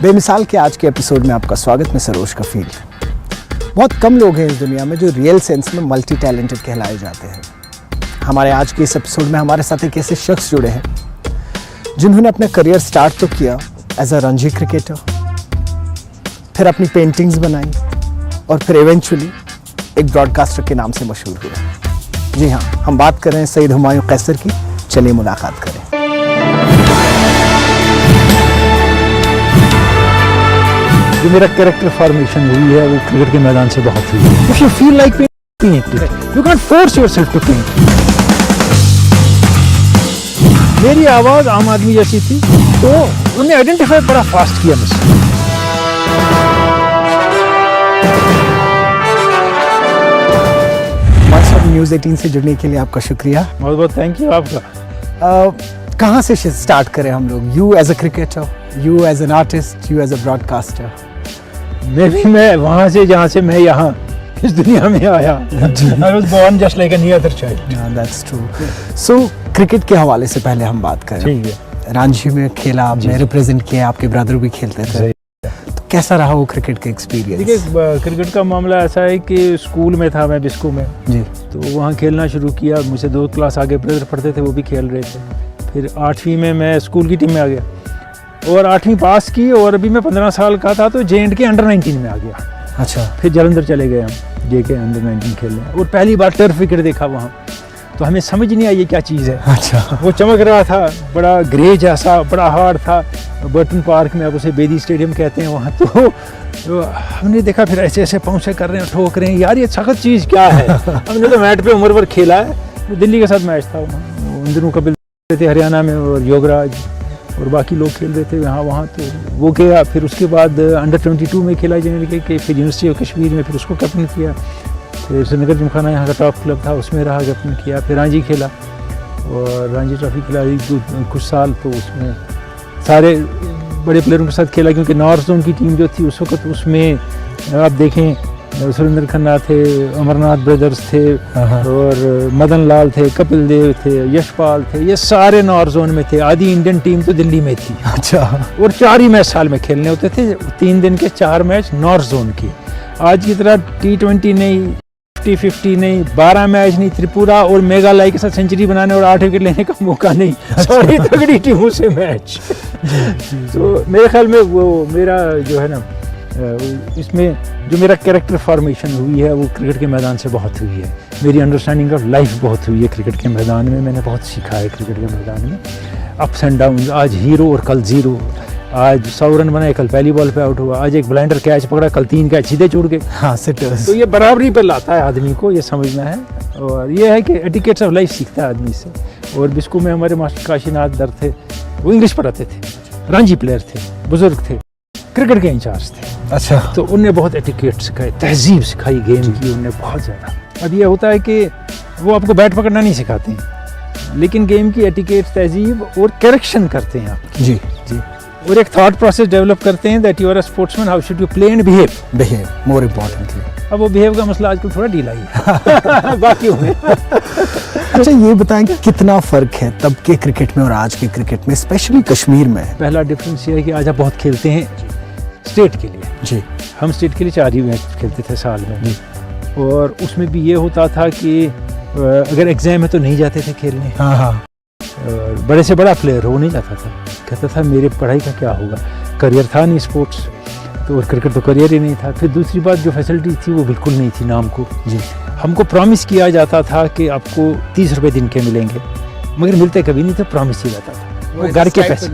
بے مثال کے آج کے ایپیسوڈ میں آپ کا سواگت میں سروش کفیل. بہت کم لوگ ہیں اس دنیا میں جو ریئل سینس میں ملٹی ٹیلنٹڈ کہلائے جاتے ہیں. ہمارے آج کے اس ایپیسوڈ میں ہمارے ساتھ ایک ایسے شخص جڑے ہیں جنہوں نے اپنا کریئر سٹارٹ تو کیا ایز اے رنجی کرکٹر, پھر اپنی پینٹنگز بنائی اور پھر ایونچولی ایک براڈ کاسٹر کے نام سے مشہور ہوئے. جی ہاں, ہم بات کر رہے ہیں سید ہمایوں قیصر کی. چلیے ملاقات کریں. جو میرا کریکٹر فارمیشن ہوئی ہے وہ کرکٹ کے میدان سے بہت ہوئی ہے. If you feel like paint it, you can't force yourself to paint. میری آواز عام آدمی جیسی تھی تو انہوں نے آئیڈینٹیفائی بڑا فاسٹ کیا مجھ سے. ہمارے ساتھ نیوز 18 سے جڑنے کے لیے آپ کا شکریہ. بہت بہت تھینک یو آپ کا. کہاں سے سٹارٹ کریں ہم لوگ؟ You as a cricketer, you as an artist, you as a broadcaster. میں وہاں سے جہاں سے میں یہاں اس دنیا میں آیا. I was born just like any other child. Yeah, that's true. So cricket کے حوالے سے پہلے ہم بات کریں. ٹھیک ہے. رانجی میں کھیلا آپ نے, ریپرزینٹ کیا, آپ کے برادر بھی کھیلتے تھے, تو کیسا رہا وہ کرکٹ کا ایکسپیرینس؟ دیکھیے کرکٹ کا معاملہ ایسا ہے کہ اسکول میں تھا میں بسکو میں, جی, تو وہاں کھیلنا شروع کیا. مجھ سے 2 کلاس آگے برادر پڑھتے تھے, وہ بھی کھیل رہے تھے. پھر 8ویں میں اسکول کی ٹیم میں آ گیا اور 8ویں پاس کی, اور ابھی میں 15 سال کا تھا تو JNK انڈر 19 میں آ گیا. اچھا. پھر جلندھر چلے گئے ہم JK انڈر 19 کھیلنے, اور پہلی بار ٹرف وکٹ دیکھا وہاں, تو ہمیں سمجھ نہیں آئی یہ کیا چیز ہے. اچھا. وہ چمک رہا تھا, بڑا گرے جیسا, بڑا ہارڈ تھا. برٹن پارک میں اب اسے بیدی اسٹیڈیم کہتے ہیں وہاں, تو ہم نے دیکھا پھر ایسے ایسے پاؤں سے کر رہے ہیں, ٹھوک رہے ہیں, یار یہ سخت چیز کیا ہے. ہم نے تو میٹ پہ عمر بھر کھیلا ہے. دلی کے ساتھ میچ تھا ان دنوں, کپل تھے ہریانہ میں, اور یوگراج اور باقی لوگ کھیل رہے تھے یہاں وہاں, تو وہ گیا. پھر اس کے بعد انڈر 22 میں کھیلا JNK کے, پھر یونیورسٹی آف کشمیر میں پھر اس کو کیپٹن کیا. پھر سری نگر جمخانہ یہاں کا ٹاپ کلب تھا, اس میں رہا, کیپٹن کیا. پھر رانجی کھیلا اور رانجی ٹرافی کھیلا کچھ سال, تو اس میں سارے بڑے پلیئروں کے ساتھ کھیلا, کیونکہ نارتھ زون کی ٹیم جو تھی اس وقت, اس میں آپ دیکھیں سریندر کھنہ تھے, امرناتھ بردرز تھے, اور مدن لال تھے, کپل دیو تھے, یش پال تھے, یہ سارے نارتھ زون میں تھے. آدھی انڈین ٹیم تو دلی میں تھی. اچھا. اور 4 ہی میچ سال میں کھیلنے ہوتے تھے, 3 دن کے 4 میچ نارتھ زون کے. آج کی طرح T20 نہیں, 50-50 نہیں, 12 میچ نہیں, تریپورا اور میگھالیہ کے ساتھ سینچری بنانے اور 8 وکٹ لینے کا موقع نہیں. ساری تگڑی ٹیموں سے میچ. تو میرے خیال میں وہ میرا جو ہے نا, اس میں جو میرا کریکٹر فارمیشن ہوئی ہے وہ کرکٹ کے میدان سے بہت ہوئی ہے. میری انڈرسٹینڈنگ آف لائف بہت ہوئی ہے کرکٹ کے میدان میں. میں نے بہت سیکھا ہے کرکٹ کے میدان میں, اپس اینڈ ڈاؤنز. آج ہیرو اور کل زیرو, آج 100 رن بنائے, کل پہلی بال پہ آؤٹ ہوا, آج ایک بلائنڈر کیچ پکڑا, کل 3 کیچ سیدھے چھوڑ گئے. ہاں, سٹرز. تو یہ برابری پہ لاتا ہے آدمی کو, یہ سمجھنا ہے. اور یہ ہے کہ ایٹیکیٹس آف لائف سیکھتا ہے آدمی سے. اور بسکو میں ہمارے ماسٹر کاشی ناتھ در تھے, وہ انگلش پڑھاتے تھے, رانجی پلیئر تھے, بزرگ تھے, کرکٹ کے انچارج تھے. اچھا. تو انہوں نے بہت ایٹیکیٹ سکھائے, تہذیب سکھائی گیم کی انہوں نے بہت زیادہ. اب یہ ہوتا ہے کہ وہ آپ کو بیٹ پکڑنا نہیں سکھاتے ہیں, لیکن گیم کی ایٹیکیٹ, تہذیب اور کریکشن کرتے ہیں آپ. جی جی. اور ایک تھاٹ پروسیس ڈیولپ کرتے ہیں that you are a sportsman, how should you play and behave more importantly. اب وہ بہیو کا مسئلہ آج کل تھوڑا ڈھیلا ہی ہے باقی ہوئے. اچھا, یہ بتائیں کہ کتنا فرق ہے تب کے کرکٹ میں اور آج کے کرکٹ میں, اسپیشلی کشمیر میں؟ پہلا ڈفرینس یہ ہے کہ آج آپ بہت کھیلتے ہیں اسٹیٹ کے لیے. جی. ہم اسٹیٹ کے لیے 4 ہی میچ کھیلتے تھے سال میں, اور اس میں بھی یہ ہوتا تھا کہ اگر ایگزام ہے تو نہیں جاتے تھے کھیلنے. ہاں ہاں. بڑے سے بڑا پلیئر وہ نہیں جاتا تھا, کہتا تھا میرے پڑھائی کا کیا ہوگا, کریئر تھا نہیں اسپورٹس, تو اور کرکٹ تو کریئر ہی نہیں تھا. پھر دوسری بات جو فیسلٹی تھی وہ بالکل نہیں تھی نام کو. جی. ہم کو پرومس کیا جاتا تھا کہ آپ کو 30 روپے دن کے ملیں گے, مگر ملتے کبھی نہیں تھے, پرومس ہی رہتا تھا. وہ گھر کے پیسے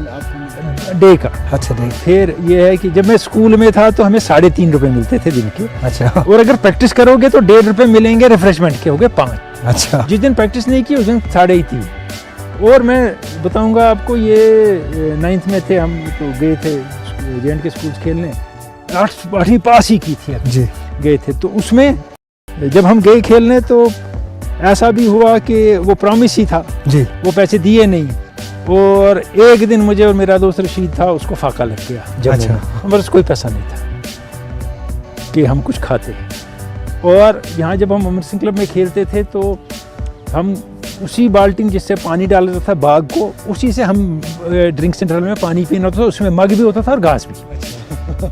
ڈے کا. اچھا. پھر یہ ہے کہ جب میں اسکول میں تھا تو ہمیں 3.5 روپے ملتے تھے دن کے. اچھا. اور اگر پریکٹس کرو گے تو 1.5 روپے ملیں گے, ریفریشمنٹ کے ہو گئے 5. اچھا. جس دن پریکٹس نہیں کی اس دن 3.5. اور میں بتاؤں گا آپ کو, یہ 9th میں تھے ہم, تو گئے تھے JNK اسکول کھیلنے, 8ویں پاس ہی کی تھی. جی. گئے تھے, تو اس میں جب ہم گئے کھیلنے تو ایسا بھی ہوا کہ وہ پرومس ہی تھا. جی. وہ پیسے دیے نہیں, اور ایک دن مجھے اور میرا دوست رشید تھا, اس کو فاقہ لگ گیا. اچھا. بس کوئی پیسہ نہیں تھا کہ ہم کچھ کھاتے. اور یہاں جب ہم امر سنگھ کلب میں کھیلتے تھے تو ہم اسی بالٹین جس سے پانی ڈالا تھا باغ کو, اسی سے ہم ڈرنک سینٹرل میں پانی پینا ہوتا تھا, اس میں مگ بھی ہوتا تھا اور گھاس بھی.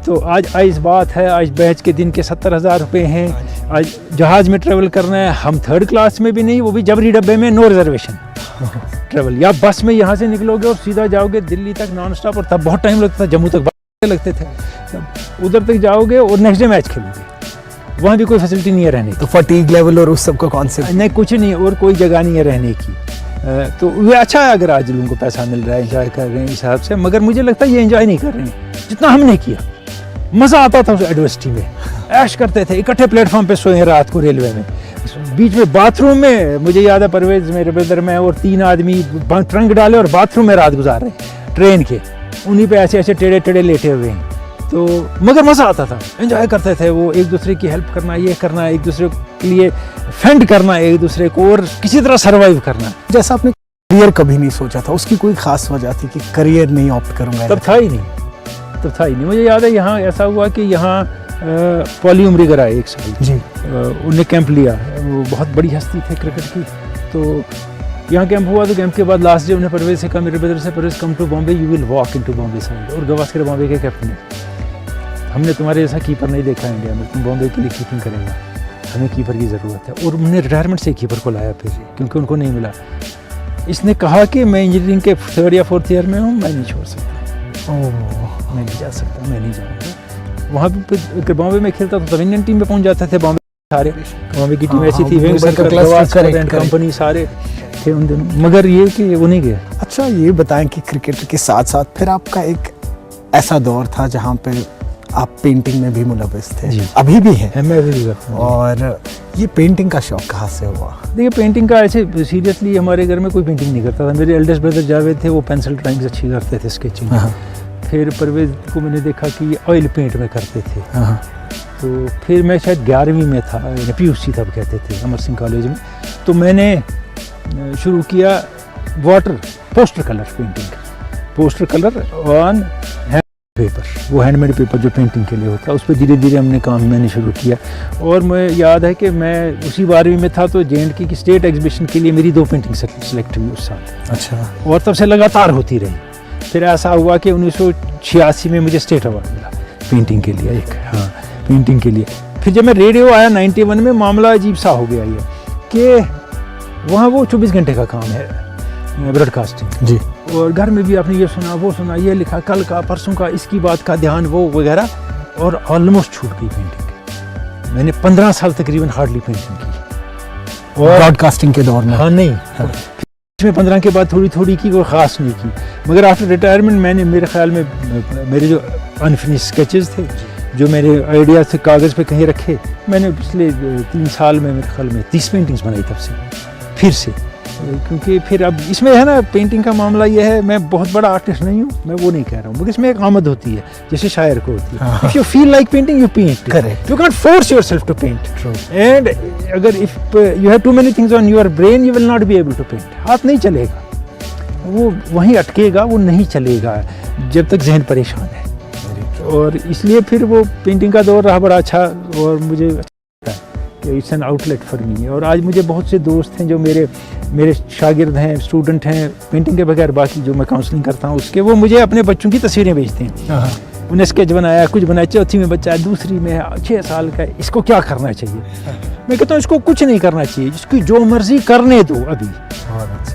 تو آج بات ہے، آج بیچ کے دن کے 70,000 روپے ہیں. آج جہاز میں ٹریول کرنا ہے، ہم 3rd کلاس میں بھی نہیں، وہ بھی جبری ڈبے میں، نو ریزرویشن ٹریول. یا بس میں یہاں سے نکلو گے اور سیدھا جاؤ گے دلی تک نان اسٹاپ، اور تب بہت ٹائم لگتا تھا، جموں تک لگتے تھے. ادھر تک جاؤ گے اور نیکسٹ ڈے میچ کھیلو گے. وہاں بھی کوئی فیسلٹی نہیں ہے رہنے کی. تو فٹیگ لیول اور اس سب کا کون سے نہیں، کچھ نہیں، اور کوئی جگہ نہیں ہے رہنے کی. تو وہ اچھا ہے اگر آج لوگوں کو پیسہ مل رہا ہے، انجوائے کر رہے ہیں اس حساب سے، مگر مجھے لگتا ہے یہ انجوائے نہیں کر رہے ہیں جتنا ہم نے کیا. مزہ آتا تھا اس ایڈورسٹی میں، ایش کرتے تھے، اکٹھے پلیٹ فارم پہ سوئے رات کو ریلوے میں، بیچ میں باتھ روم میں. مجھے یاد ہے پرویز میرے بردر میں اور 3 آدمی ٹرنک ڈالے اور باتھ روم میں رات گزار رہے ہیں ٹرین کے، انہیں پہ ایسے ٹیڑے لیٹے ہوئے ہیں. تو مگر مزہ آتا تھا، انجوائے کرتے تھے. وہ ایک دوسرے کی ہیلپ کرنا، یہ کرنا، ایک دوسرے کے لیے فینڈ کرنا ایک دوسرے کو، اور کسی طرح سروائیو کرنا. جیسا آپ نے کریئر کبھی نہیں سوچا تھا، اس کی کوئی خاص وجہ تھی کہ کریئر نہیں آپٹ کروں گا؟ تب تھا ہی نہیں. مجھے یاد ہے یہاں ایسا ہوا کہ یہاں پولی عمریگر آئے 1 سال جی، انہوں نے کیمپ لیا. وہ بہت بڑی ہستی تھے کرکٹ کی. تو یہاں کیمپ ہوا، تو کیمپ کے بعد لاسٹ ڈے انہیں پرویز سے کہا، میرے بردر سے، Parvez come to Bombay, you will walk into Bombay side. اور گواسکر بامبے کے کیپٹن ہے. ہم نے تمہارے جیسا کیپر نہیں دیکھا انڈیا میں، تم بامبے کے لیے کیپنگ کرے گا، ہمیں کیپر کی ضرورت ہے. اور انہوں نے ریٹائرمنٹ سے کیپر کو لایا پھر، کیونکہ ان کو نہیں ملا. اس نے کہا کہ میں انجینئرنگ کے 3rd یا 4th ایئر میں ہوں، میں نہیں چھوڑ سکتا، میں نہیں جا سکتا، میں نہیں جاؤں گا. وہاں پہ بامبے میں کھیلتا تھا، تب انڈین ٹیم میں پہنچ جاتے تھے. بامبے سارے بامبے کی ٹیم ایسی تھی، کمپنی سارے تھے ان دنوں، مگر یہ کہ وہ نہیں گیا. اچھا یہ بتائیں کہ کرکٹ کے ساتھ ساتھ پھر آپ کا ایک ایسا دور تھا جہاں پہ آپ پینٹنگ میں بھی ملوث تھے. جی. ابھی بھی ہے. میں ابھی بھی کرتا ہوں. اور یہ پینٹنگ کا شوق کہاں سے ہوا؟ دیکھیے پینٹنگ کا ایسے سیریسلی ہمارے گھر میں کوئی پینٹنگ نہیں کرتا تھا. میرے ایلڈسٹ بردر جاوید تھے، وہ پینسل ڈرائنگز اچھی کرتے تھے، اسکیچنگ. پھر پرویز کو میں نے دیکھا کہ یہ آئل پینٹ میں کرتے تھے. تو پھر میں شاید 11ویں میں تھا، PUC تب کہتے تھے، امر سنگھ کالج میں. تو میں نے شروع کیا water poster colour painting, poster colour on paper, وہ ہینڈ میڈ پیپر جو پینٹنگ کے لیے ہوتا ہے. اس پہ دھیرے دھیرے ہم نے کام میں نے شروع کیا. اور مجھے یاد ہے کہ میں اسی 12ویں میں تھا تو JNK کی اسٹیٹ ایگزیبیشن کے لیے میری 2 پینٹنگ سلیکٹ ہوئی اس سال. اچھا. اور تب سے لگاتار ہوتی رہی. پھر ایسا ہوا کہ 1986 میں مجھے اسٹیٹ ایوارڈ ملا پینٹنگ کے لیے، پینٹنگ کے لیے. پھر جب میں ریڈیو آیا 91 میں، معاملہ عجیب سا ہو گیا یہ کہ وہاں وہ 24 گھنٹے کا کام ہے براڈ کاسٹنگ. جی. اور گھر میں بھی آپ نے یہ سنا، وہ سنا، یہ لکھا، کل کا پرسوں کا، اس کی بات کا دھیان، وہ وغیرہ. اور آلموسٹ چھوٹ گئی پینٹنگ. میں نے 15 سال تقریباً ہارڈلی پینٹنگ کی، اور براڈ کاسٹنگ کے دور میں. ہاں نہیں، میں 15 کے بعد تھوڑی تھوڑی کی، کوئی خاص نہیں کی. مگر آفٹر ریٹائرمنٹ میں نے، میرے خیال میں میرے جو انفنش اسکیچز تھے، جو میرے آئیڈیاز تھے کاغذ پہ کہیں رکھے، میں نے پچھلے 3 سال میں میرے خیال میں 30 پینٹنگز بنائی تب سے پھر سے. کیونکہ پھر اب اس میں ہے نا، پینٹنگ کا معاملہ یہ ہے، میں بہت بڑا آرٹسٹ نہیں ہوں، میں وہ نہیں کہہ رہا ہوں، مگر اس میں ایک آمد ہوتی ہے جیسے شاعر کو ہوتی ہے. If you feel like painting, you paint. Correct. You can't force yourself to paint. True. And اگر if you have too many things on your brain, you will not be able to paint. ہاتھ نہیں چلے گا، وہ وہیں اٹکے گا، وہ نہیں چلے گا جب تک ذہن پریشان ہے. اور اس لیے پھر وہ پینٹنگ کا دور رہا بڑا اچھا، اور مجھے it's an outlet for me. اور آج مجھے بہت سے دوست ہیں جو میرے شاگرد ہیں، اسٹوڈنٹ ہیں، پینٹنگ کے بغیر باقی جو میں کاؤنسلنگ کرتا ہوں اس کے، وہ مجھے اپنے بچوں کی تصویریں بھیجتے ہیں. انہیں اسکیچ بنایا، کچھ بنایا، 4تھی میں بچہ ہے، 2ری میں ہے، 6 سال کا ہے، اس کو کیا کرنا چاہیے؟ میں کہتا ہوں اس کو کچھ نہیں کرنا چاہیے، اس کی جو مرضی کرنے دو. ابھی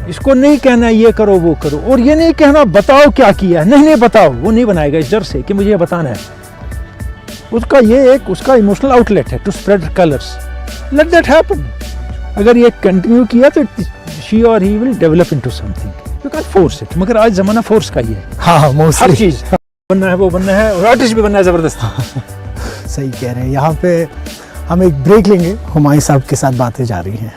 اس کو نہیں کہنا یہ کرو وہ کرو، اور یہ نہیں کہنا بتاؤ کیا کیا ہے، نہیں بتاؤ، وہ نہیں بنائے گا اس ڈر سے کہ مجھے یہ بتانا ہے. اس کا یہ ایک اس کا ایموشنل آؤٹ لیٹ ہے to spread colours. Let that happen. اگر یہ کنٹینیو کیا تو شی اور he will develop into something. You can force it. مگر آج زمانہ فورس کا ہی ہے. ہاں ہر چیز بننا ہے، وہ بننا ہے، اور آرٹسٹ بھی بننا ہے زبردست. صحیح کہہ رہے ہیں. یہاں پہ ہم ایک بریک لیں گے، ہمایوں صاحب کے ساتھ باتیں جاری ہیں.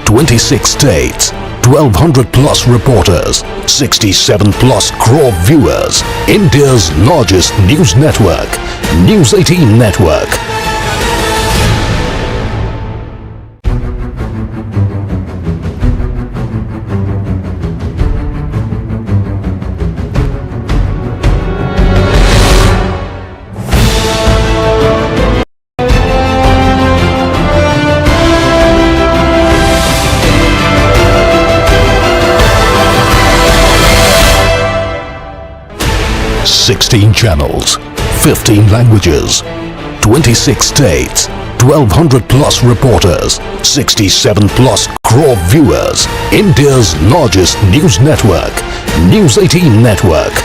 "26 states, 1,200 plus reporters, 67 plus crore viewers. India's largest news network, News 18 Network." 16 channels, 15 languages, 26 states, 1200 plus reporters, 67 plus crore viewers. India's largest news network, News 18 Network.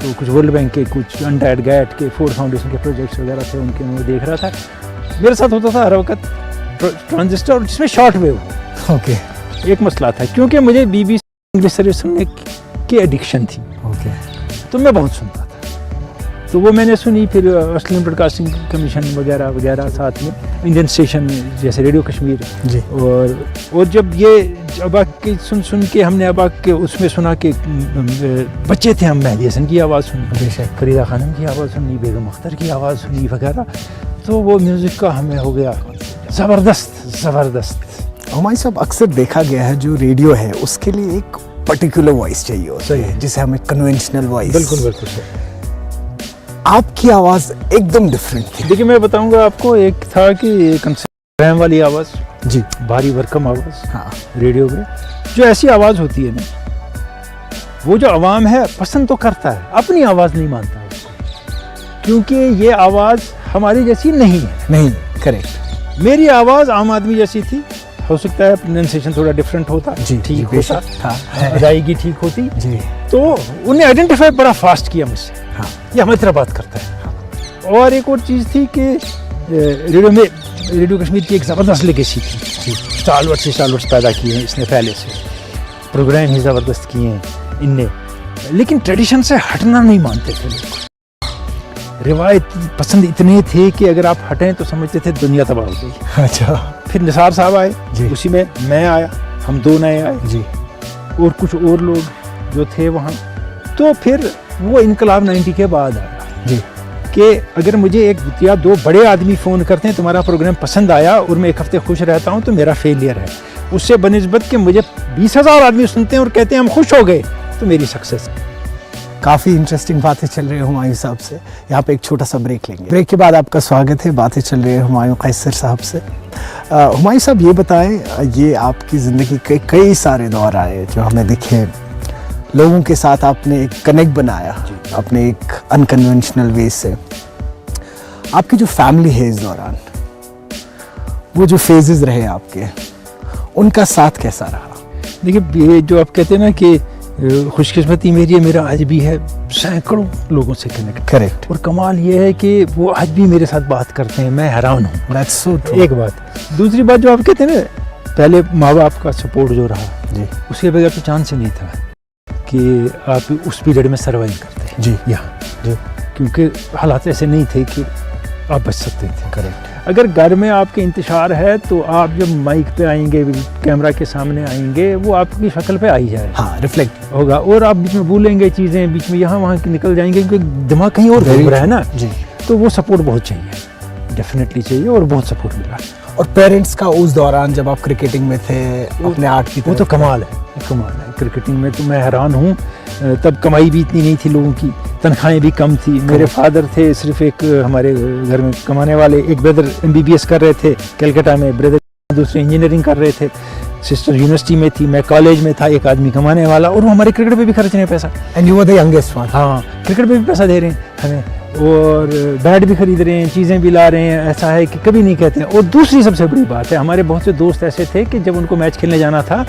تو کچھ ورلڈ بینک کے, کچھ انڈیڈ گیٹ کے, فورڈ فاؤنڈیشن کے projects وغیرہ تھے, ان کے میں دیکھ رہا تھا. میرے ساتھ ہوتا تھا ہر وقت ٹرانزسٹر جس میں شارٹ ویو ہو. اوکے. ایک مسئلہ تھا کیونکہ مجھے BBC انگلش سروس سننے کی ایڈکشن تھی. اوکے. تو میں بہت سنتا تھا, تو وہ میں نے سنی. پھر آسٹریلین براڈ کاسٹنگ کمیشن وغیرہ وغیرہ, ساتھ میں انڈین اسٹیشن جیسے ریڈیو کشمیر. جی. اور جب یہ ابا کی سن کے ہم نے ابا کے اس میں سنا کہ بچے تھے, ہم مہدی حسن کی آواز سنی, فریدہ خانم کی آواز سنی, بیگم اختر کی آواز سنی وغیرہ, تو وہ میوزک کا ہمیں ہو گیا زبردست. ہمارے صاحب اکثر دیکھا گیا ہے جو ریڈیو ہے اس کے لیے ایک پرٹیکولر وائس چاہیے ہوتی ہے, جسے ہمیں کنونشنل وائس. بالکل. آپ کی آواز ایک دم ڈفرینٹ تھی. دیکھیے میں بتاؤں گا آپ کو, ایک تھا کہ رحم والی آواز, جی, بھاری بھرکم آواز. ہاں. ریڈیو میں جو ایسی آواز ہوتی ہے نا, وہ جو عوام ہے پسند تو کرتا ہے, اپنی آواز نہیں مانتا اس کو, کیونکہ یہ آواز ہماری جیسی نہیں ہے. نہیں, کریکٹ. میری آواز عام آدمی جیسی تھی, ہو سکتا ہے پروننسیشن تھوڑا ڈفرینٹ ہوتا, جی, ٹھیک بے ہوتا, شک. ادائیگی ٹھیک ہوتی, جی. تو انہیں آئیڈینٹیفائی بڑا فاسٹ کیا مجھ سے. ہاں. یہ ہماری طرح بات کرتا ہے. اور ایک اور چیز تھی کہ ریڈیو کشمیر کی ایک زبردست لیگیسی تھی. اسٹالورٹس پیدا کیے ہیں اس نے, پہلے سے پروگرام ہی زبردست کیے ہیں ان نے, لیکن ٹریڈیشن سے ہٹنا نہیں مانتے تھے لوگ. روایت پسند اتنے تھے کہ اگر آپ ہٹیں تو سمجھتے تھے دنیا تباہ ہو گئی. اچھا. پھر نثار صاحب آئے, جی, اسی میں آیا, ہم 2 نئے آئے, جی, اور کچھ اور لوگ جو تھے وہاں. تو پھر وہ انقلاب 90 کے بعد آیا, جی, کہ اگر مجھے 1 یا 2 بڑے آدمی فون کرتے ہیں تمہارا پروگرام پسند آیا اور میں 1 ہفتے خوش رہتا ہوں تو میرا فیلئر ہے, اس سے بنسبت کہ مجھے 20,000 آدمی سنتے ہیں اور کہتے ہیں ہم خوش ہو گئے تو میری سکسیس. کافی انٹرسٹنگ باتیں چل رہی ہیں ہمایوں صاحب سے. یہاں پہ ایک چھوٹا سا بریک لیں گے. بریک کے بعد آپ کا سواگت ہے. باتیں چل رہی ہیں ہمایوں قیصر صاحب سے. ہمایوں صاحب یہ بتائیں, یہ آپ کی زندگی کے کئی سارے دور آئے جو ہمیں دکھے, لوگوں کے ساتھ آپ نے ایک کنیکٹ بنایا اپنے ایک انکنونشنل وے سے. آپ کی جو فیملی ہے اس دوران, وہ جو فیزز رہے آپ کے, ان کا ساتھ کیسا رہا؟ دیکھیے یہ جو آپ کہتے ہیں نا کہ خوش قسمتی میری ہے, میرا آج بھی ہے سینکڑوں لوگوں سے کنیکٹ. کریکٹ. اور کمال یہ ہے کہ وہ آج بھی میرے ساتھ بات کرتے ہیں, میں حیران ہوں. That's so true. ایک بات. دوسری بات جو آپ کہتے ہیں نا, پہلے ماں باپ کا سپورٹ جو رہا, جی, اس کے بغیر تو چانس ہی نہیں تھا کہ آپ اس پیریڈ میں سروائیو کرتے ہیں. جی, جی, کیونکہ حالات ایسے نہیں تھے کہ آپ بچ سکتے تھے. کریکٹ. اگر گھر میں آپ کے انتشار ہے تو آپ جب مائک پہ آئیں گے, کیمرہ کے سامنے آئیں گے, وہ آپ کی شکل پہ آئی جائے, ہاں, ریفلیکٹ ہوگا. اور آپ بیچ میں بھولیں گے چیزیں, بیچ میں یہاں وہاں نکل جائیں گے کیونکہ دماغ کہیں اور گھوم رہا ہے نا. جی. تو وہ سپورٹ بہت چاہیے, ڈیفینیٹلی چاہیے, اور بہت سپورٹ ملا. اور پیرنٹس کا اس دوران جب آپ کرکٹنگ میں تھے اپنے آرٹ کی, وہ تو کمال ہے, کمال ہے. کرکٹنگ میں تو میں حیران ہوں. تب کمائی بھی اتنی نہیں تھی لوگوں کی, تنخواہیں بھی کم تھی. میرے فادر تھے صرف ایک ہمارے گھر میں کمانے والے, ایک بردر MBBS کر رہے تھے کلکتہ میں, بردر دوسرے انجینئرنگ کر رہے تھے, سسٹر یونیورسٹی میں تھی, میں کالج میں تھا, ایک آدمی کمانے والا, اور وہ ہمارے کرکٹ پہ بھی خرچ رہے ہیں پیسہ. And you were the youngest one. ہاں, کرکٹ پہ بھی پیسہ دے رہے ہیں ہمیں, اور بیٹ بھی خرید رہے ہیں, چیزیں بھی لا رہے ہیں. ایسا ہے کہ کبھی نہیں کہتے ہیں. اور دوسری سب سے بڑی بات ہے, ہمارے بہت سے دوست ایسے تھے کہ جب ان کو میچ کھیلنے جانا تھا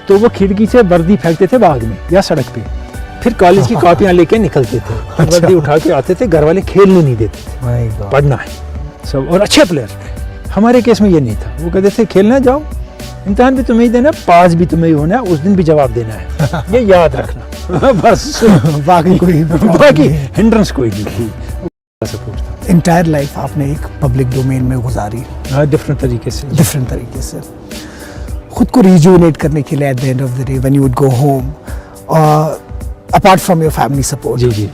تو وہ کھڑکی سے وردی پھینکتے تھے باغ میں یا سڑک پہ, پھر کالج کی کاپیاں لے کے نکلتے تھے, وردی اٹھا کے آتے تھے. گھر والے کھیلنے نہیں دیتے تھے, پڑھنا ہے سب, اور اچھے پلیئر. ہمارے کیس میں یہ نہیں تھا. وہ کہتے تھے کھیلنا جاؤ, امتحان بھی تمہیں ہی دینا, پاس بھی تمہیں ہی ہونا ہے, اس دن بھی جواب دینا ہے, یہ یاد رکھنا بس. باقی ہنڈرنس کوئی نہیں تھی. انٹائر لائف آپ نے ایک پبلک ڈومین میں گزاری, ڈفرینٹ طریقے سے خود کو ریجوینیٹ کرنے کے لیے. At the end of the day when you would go home, apart from your family support, جی جی,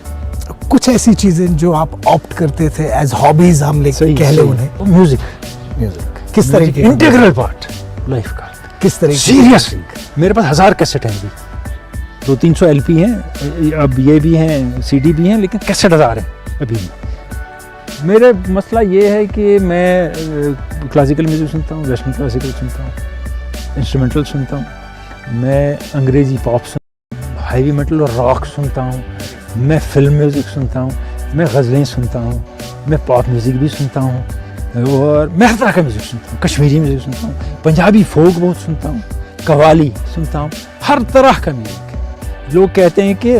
کچھ ایسی چیزیں جو آپ آپٹ کرتے تھے ایز ہابیز, ہم کہہ لیں انہیں. میوزک کس طرح کی انٹیگرل پارٹ لائف کا, کس طرح سیریسلی. میرے پاس 1000 کیسٹ ہیں, ابھی 200-300 LP ہیں, اب یہ بھی ہیں, CD بھی ہیں, لیکن کیسٹ 1000 ہیں ابھی. میرے مسئلہ یہ ہے کہ میں کلاسیکل میوزک سنتا ہوں, ویسٹرن کلاسیکل سنتا ہوں, انسٹرومنٹل سنتا ہوں, میں انگریزی پاپ سنتا ہوں, ہیوی میٹل اور راک سنتا ہوں, میں فلم میوزک سنتا ہوں, میں غزلیں سنتا ہوں, میں پاپ میوزک بھی سنتا ہوں, اور میں ہر طرح کا میوزک سنتا ہوں. کشمیری میوزک سنتا ہوں, پنجابی فوک بہت سنتا ہوں, قوالی سنتا ہوں, ہر طرح کا میوزک. لوگ کہتے ہیں کہ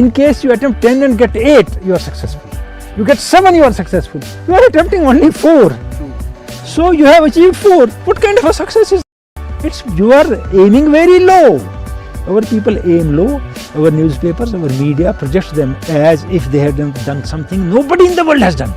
In case you attempt 10 and get 8, you are successful. You get 7, you are successful. You are attempting only 4. So you have achieved 4. What kind of a success is that? It's you are aiming very low. Our people aim low. Our newspapers, our media projects them as if they had done something nobody in the world has done.